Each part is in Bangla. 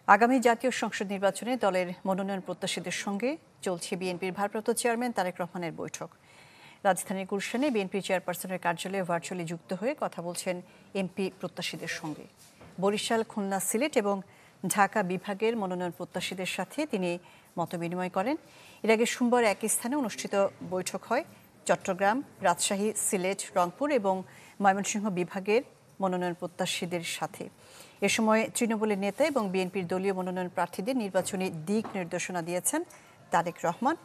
আগামী জাতীয় সংসদ নির্বাচনে দলের মনোনয়ন প্রত্যাশীদের সঙ্গে চলছে বিএনপির ভারপ্রাপ্ত চেয়ারম্যান তারেক রহমানের বৈঠক। রাজধানীর গুলশানে বিএনপি চেয়ারপারসনের কার্যালয়ে ভার্চুয়ালি যুক্ত হয়ে কথা বলছেন এমপি প্রত্যাশীদের সঙ্গে। বরিশাল, খুলনা, সিলেট এবং ঢাকা বিভাগের মনোনয়ন প্রত্যাশীদের সাথে তিনি মতবিনিময় করেন। এর আগে সোমবার একই স্থানে অনুষ্ঠিত বৈঠক হয় চট্টগ্রাম, রাজশাহী, সিলেট, রংপুর এবং ময়মনসিংহ বিভাগের মনোনয়ন প্রত্যাশীদের সাথে। এ সময় তৃণমূলের নেতা এবং বিএনপির দলীয় মনোনয়ন প্রার্থীদের নির্বাচনী দিক নির্দেশনা দিয়েছেন তারেক রহমান।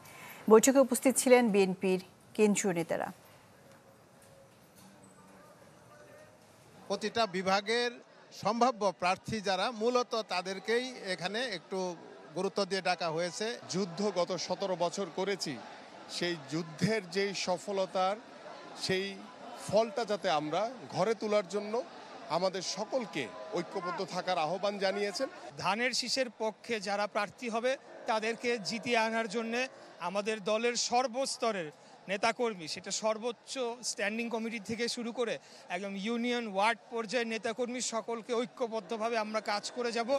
বৈঠকে উপস্থিত ছিলেন বিএনপির কেন্দ্রীয় নেতারা। প্রতিটা বিভাগের সম্ভাব্য প্রার্থী যারা মূলত তাদেরকেই এখানে একটু গুরুত্ব দিয়ে ডাকা হয়েছে। যুদ্ধ গত 17 বছর করেছি, সেই যুদ্ধের যেই সফলতার সেই ফলটা যাতে আমরা ঘরে তোলার জন্য আমাদের সকলকে ঐক্যবদ্ধ থাকার আহ্বান জানিয়েছেন। ধানের শীষের পক্ষে যারা প্রার্থী হবে তাদেরকে জিতিয়ে আনার জন্য আমাদের দলের সর্বস্তরের নেতাকর্মী, সেটা সর্বোচ্চ স্ট্যান্ডিং কমিটি থেকে শুরু করে একদম ইউনিয়ন ওয়ার্ড পর্যায়ের নেতাকর্মী সকলকে ঐক্যবদ্ধভাবে আমরা কাজ করে যাব।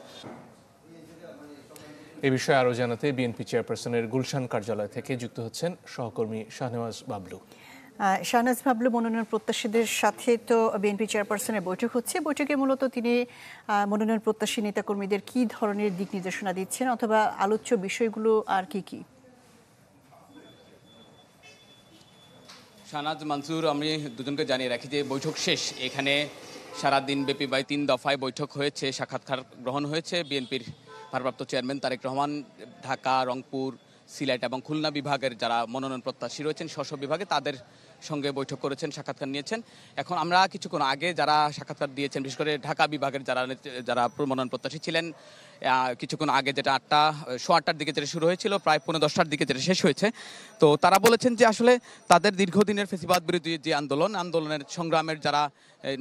এ বিষয়ে আরও জানাতে বিএনপি চেয়ারপারসনের গুলশান কার্যালয় থেকে যুক্ত হচ্ছেন সহকর্মী শাহনেওয়াজ বাবলু। শাহনেওয়াজ বাবলু, মনোনয়ন প্রত্যাশীদের সাথে তো বিএনপি চেয়ারপারসনের বৈঠক হচ্ছে। বৈঠকে মূলত তিনি মনোনয়ন প্রত্যাশী নেতাকর্মীদের কী ধরনের দিক নির্দেশনা দিচ্ছেন, অথবা আলোচ্য বিষয়গুলো আর কি কি? শাহনাজ, মানসুর, আমি দুজনকে জানিয়ে রাখি যে বৈঠক শেষ। এখানে সারাদিন ব্যাপী 3 দফায় বৈঠক হয়েছে, সাক্ষাৎকার গ্রহণ হয়েছে। বিএনপির ভারপ্রাপ্ত চেয়ারম্যান তারেক রহমান ঢাকা, রংপুর, সিলেট এবং খুলনা বিভাগের যারা মনোনয়ন প্রত্যাশী রয়েছেন স্ব বিভাগে তাদের সঙ্গে বৈঠক করেছেন, সাক্ষাৎকার নিয়েছেন। এখন আমরা কিছুক্ষণ আগে যারা সাক্ষাৎকার দিয়েছেন, বিশেষ করে ঢাকা বিভাগের যারা মনোনয়ন প্রত্যাশী ছিলেন, কিছুক্ষণ আগে যেটা 8টার দিকে যেটা শুরু হয়েছিল, প্রায় 10:15টার দিকে যেটা শেষ হয়েছে, তো তারা বলেছেন যে আসলে তাদের দীর্ঘদিনের ফ্যাসিবাদ বিরোধী যে আন্দোলনের সংগ্রামের যারা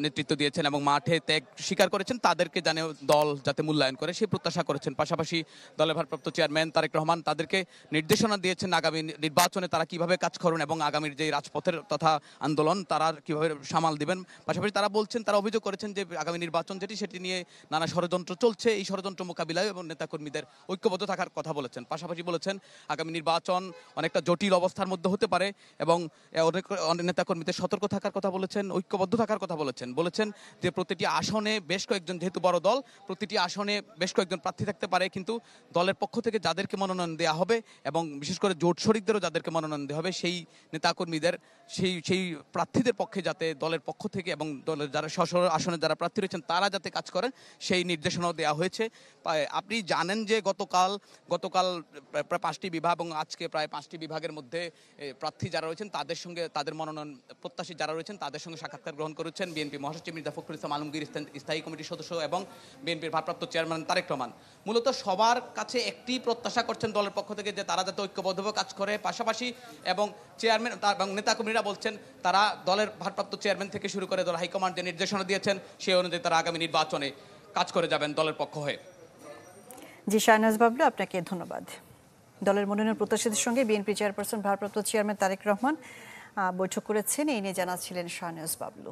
নেতৃত্ব দিয়েছেন এবং মাঠে ত্যাগ স্বীকার করেছেন তাদেরকে জানে দল যাতে মূল্যায়ন করে সেই প্রত্যাশা করেছেন। পাশাপাশি দলের ভারপ্রাপ্ত চেয়ারম্যান তারেক রহমান তাদেরকে নির্দেশনা দিয়েছেন আগামী নির্বাচনে তারা কিভাবে কাজ করবেন এবং আগামীর যে রাজপথের তথা আন্দোলন তারা কিভাবে সামাল দিবেন। পাশাপাশি তারা বলছেন, তারা অভিযোগ করেছেন যে আগামী নির্বাচন সেটি নিয়ে নানা ষড়যন্ত্র চলছে, এই ষড়যন্ত্র মোকাবিলায় এবং নেতাকর্মীদের ঐক্যবদ্ধ থাকার কথা বলেছেন। পাশাপাশি বলেছেন আগামী নির্বাচন অনেকটা জটিল অবস্থার মধ্যে হতে পারে এবং অনেক নেতাকর্মীদের সতর্ক থাকার কথা বলেছেন, ঐক্যবদ্ধ থাকার কথা বলেছেন যে প্রতিটি আসনে বেশ কয়েকজন, যেহেতু বড় দল, প্রতিটি আসনে বেশ কয়েকজন প্রার্থী থাকতে পারে, কিন্তু দলের পক্ষ থেকে যাদেরকে মনোনয়ন দেওয়া হবে এবং বিশেষ করে জোট শরিকদেরও যাদেরকে মনোনয়ন দেওয়া হবে সেই নেতাকর্মীদের সেই প্রার্থীদের পক্ষে যাতে দলের পক্ষ থেকে এবং দলের যারা আসনে যারা প্রার্থী রয়েছেন তারা যাতে কাজ করেন সেই নির্দেশনাও দেওয়া হয়েছে। আপনি জানেন যে গতকাল প্রায় 5টি বিভাগ এবং আজকে প্রায় 5টি বিভাগের মধ্যে প্রার্থী যারা রয়েছেন তাদের সঙ্গে, তাদের মনোনয়ন প্রত্যাশী যারা রয়েছেন তাদের সঙ্গে সাক্ষাৎকার গ্রহণ করেছেন বিএনপি মহাসচিব মির্জা ফখরুল ইসলাম আলমগীর, স্থায়ী কমিটির সদস্য এবং বিএনপির ভারপ্রাপ্ত চেয়ারম্যান তারেক রহমান। মূলত সবার কাছে একটি প্রত্যাশা করছেন দলের পক্ষ থেকে যে তারা যাতে ঐক্যবদ্ধভাবে কাজ করে। পাশাপাশি এবং চেয়ারম্যান এবং নেতাকর্মীরা বলছেন তারা দলের ভারপ্রাপ্ত চেয়ারম্যান থেকে শুরু করে দল হাইকমান্ড যে নির্দেশনা দিয়েছেন সেই অনুযায়ী তারা আগামী নির্বাচনে কাজ করে যাবেন দলের পক্ষ হয়ে। জি, শাহনেওয়াজ বাবলু, আপনাকে ধন্যবাদ। দলের মনোনয়ন প্রত্যাশীদের সঙ্গে বিএনপি চেয়ারপারসন ভারপ্রাপ্ত চেয়ারম্যান তারেক রহমান বৈঠক করেছেন, এই নিয়ে জানাচ্ছিলেন শাহনেওয়াজ বাবলু।